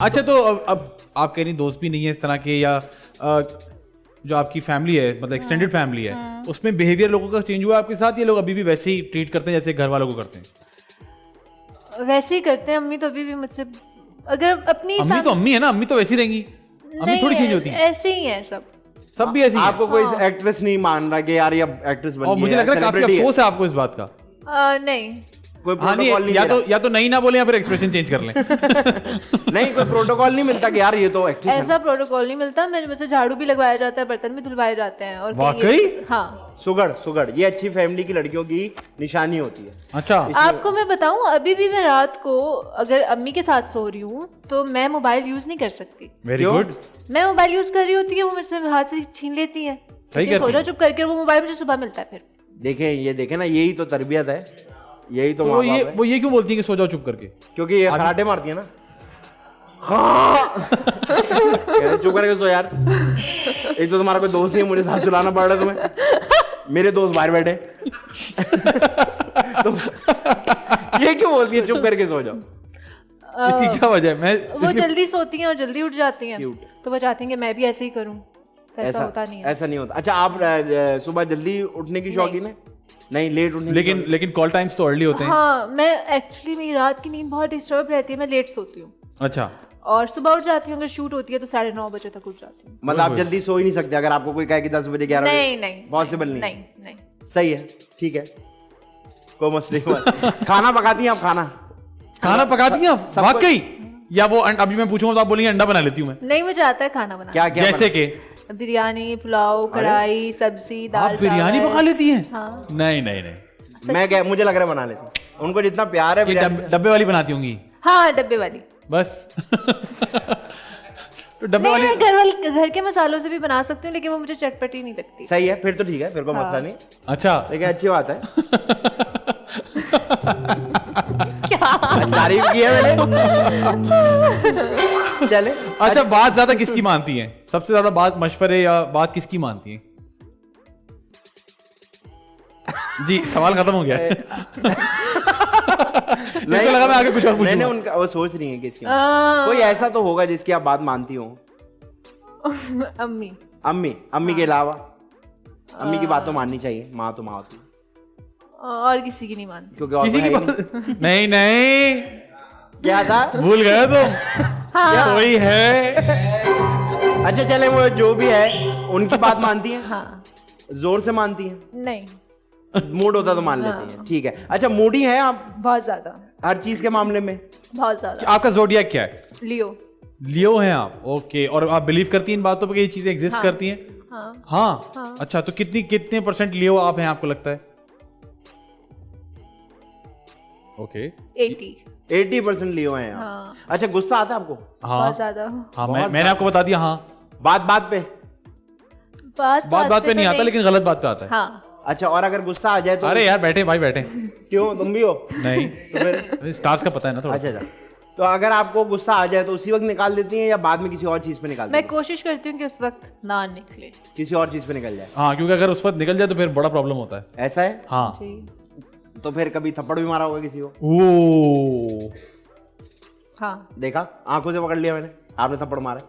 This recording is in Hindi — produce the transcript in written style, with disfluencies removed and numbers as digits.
अच्छा तो अब आप कह रही दोस्त भी नहीं है इस तरह के, या जो आपकी फैमिली है मतलब एक्सटेंडेड फैमिली है उसमें बिहेवियर लोगों का चेंज हुआ आपके साथ, ये लोग अभी भी वैसे ही ट्रीट करते हैं जैसे घर वालों को करते हैं? वैसे ही करते हैं। अम्मी तो अभी भी मुझसे, अगर अपनी अम्मी तो अम्मी है ना, अम्मी तो वैसी रहेंगी, अम्मी थोड़ी चेंज होती है। ऐसे ही है सब भी ऐसी आपको कोई एक्ट्रेस नहीं मान रहा कि यार ये एक्ट्रेस बन गई है, और मुझे लग रहा है काफी अफसोस है आपको इस बात का। नहीं कोई हाँ नहीं, प्रोटोकॉल नहीं या तो नहीं ना बोले या फिर एक्सप्रेशन चेंज कर लें। नहीं कोई प्रोटोकॉल नहीं मिलता कि यार ये तो एक्ट्रेस है। ऐसा प्रोटोकॉल नहीं मिलता। मेरे मुझसे झाड़ू भी लगवाया जाता है, बर्तन भी धुलवाए जाते हैं। और वाकई? हाँ, सुगड़ ये अच्छी फैमिली की लड़कियों की निशानी होती है। अच्छा आपको मैं बताऊं, अभी भी मैं रात को अगर अम्मी के साथ सो रही हूँ तो मैं मोबाइल यूज नहीं कर सकती। Very good. मैं मोबाइल यूज कर रही होती है, वो मेरे से हाथ से छीन लेती है। सही कहती सो जाओ चुप करके, वो मोबाइल मुझे सुबह मिलता है। फिर देखे ना, यही तो तरबियत है, यही तो माँ बाप है। वो ये क्यों बोलती है कि सो जाओ चुप करके? क्योंकि ये खराटे मारती है ना। चुप करके सो यार। एक तो तुम्हारा कोई दोस्त नहीं है, मुझे साथ चलाना पड़ रहा है तुम्हें। मेरे दोस्त बाहर बैठे। तो ये क्यों बोलती है चुप करके सो जाओ? इसकी क्या वजह है? वो जल्दी सोती हैं और जल्दी उठ जाती हैं, तो वो चाहती हैं कि मैं भी ऐसे ही करूं। ऐसा होता नहीं है। ऐसा नहीं होता। अच्छा आप सुबह जल्दी उठने की शौकीन है? नहीं, लेट उठने की लेकिन कॉल टाइम्स तो अर्ली होते हैं। हाँ, मैं एक्चुअली मेरी रात की नींद बहुत डिस्टर्ब रहती है, मैं लेट सोती हूँ। अच्छा। और सुबह उठ जाती हूँ, अगर शूट होती है तो 9:30 बजे तक उठ जाती हूँ। मतलब आप जल्दी सो ही नहीं सकते अगर आपको कोई कहे कि 10 बजे 11 बजे? नहीं पॉसिबल नहीं। नहीं। सही है, ठीक है, कोई मसले नहीं। खाना पकाती हैं आप? खाना पकाती हैं आप वाकई? या वो अभी मैं पूछूंगा तो आप बोलेंगे अंडा बना लेती हूँ मैं? नहीं, मुझे आता है खाना बनाना। क्या जैसे कि बिरयानी, पुलाव, कढ़ाई, सब्जी, दाल, आप बिरयानी पका लेती हैं? हाँ। नहीं। मुझे लग रहा है बना लेती हूँ। उनको जितना प्यार है डब्बे वाली बनाती होंगी? हाँ, डब्बे वाली बस। तो डब्बे वाली मैं घर के मसालों से भी बना सकती हूँ, लेकिन वो मुझे चटपटी नहीं लगती। सही है, फिर तो ठीक है, फिर कोई मसला नहीं। अच्छा, लेकिन अच्छी बात है। क्या तारीफ की है मैंने। चले। अच्छा बात ज्यादा किसकी मानती हैं? सबसे ज्यादा बात मशवरे या बात किसकी मानती हैं? जी सवाल खत्म हो गया। नहीं लगा मैं आगे कुछ और पूछूंगा। नहीं, उनका वो सोच रही है किसकी। कोई ऐसा तो होगा जिसकी आप बात मानती हो। अम्मी के अलावा अम्मी की बात तो माननी चाहिए, माँ तो माँ होती है। और किसी की नहीं मानती, क्योंकि और किसी तो की है बात नहीं। क्या था? भूल गए तुम? हाँ। कोई है? अच्छा चले, वो जो भी है उनकी बात मानती है? हाँ। जोर से मानती है? नहीं, मूड होता तो मान लेती है, ठीक है। अच्छा मूडी है आप बहुत ज्यादा, हर चीज के मामले में? बहुत ज्यादा। आपका जोडियाक क्या है? लियो हैं आप? ओके। और आप बिलीव करती हैं इन बातों पर कि ये चीजें एग्जिस्ट करती हैं? हाँ। अच्छा तो कितने परसेंट लियो आप हैं आपको लगता है? ओके 80% लियो हैं आप। हाँ। अच्छा गुस्सा आता है आपको? हाँ बहुत ज्यादा। हाँ, मैंने आपको बता दिया। हाँ, बात पे बात पे नहीं आता, लेकिन गलत बात पे आता है। हाँ। अच्छा, और अगर गुस्सा आ जाए तो? अरे यार बैठे भाई बैठे। क्यों, तुम भी हो? नहीं तो फिर स्टार्स का पता है ना थोड़ा। अच्छा, तो अगर आपको गुस्सा आ जाए तो उसी वक्त निकाल देती हैं या बाद में किसी और चीज पे निकालती हैं? मैं कोशिश करती हूँ कि उस वक्त ना निकले, किसी और चीज पे निकल जाए। हाँ, क्योंकि अगर उस वक्त निकल जाए तो फिर बड़ा प्रॉब्लम होता है। ऐसा है? हाँ। तो फिर कभी थप्पड़ भी मारा होगा किसी को? ओ हाँ। देखा, आंखों से पकड़ लिया मैंने, आपने थप्पड़ मारा।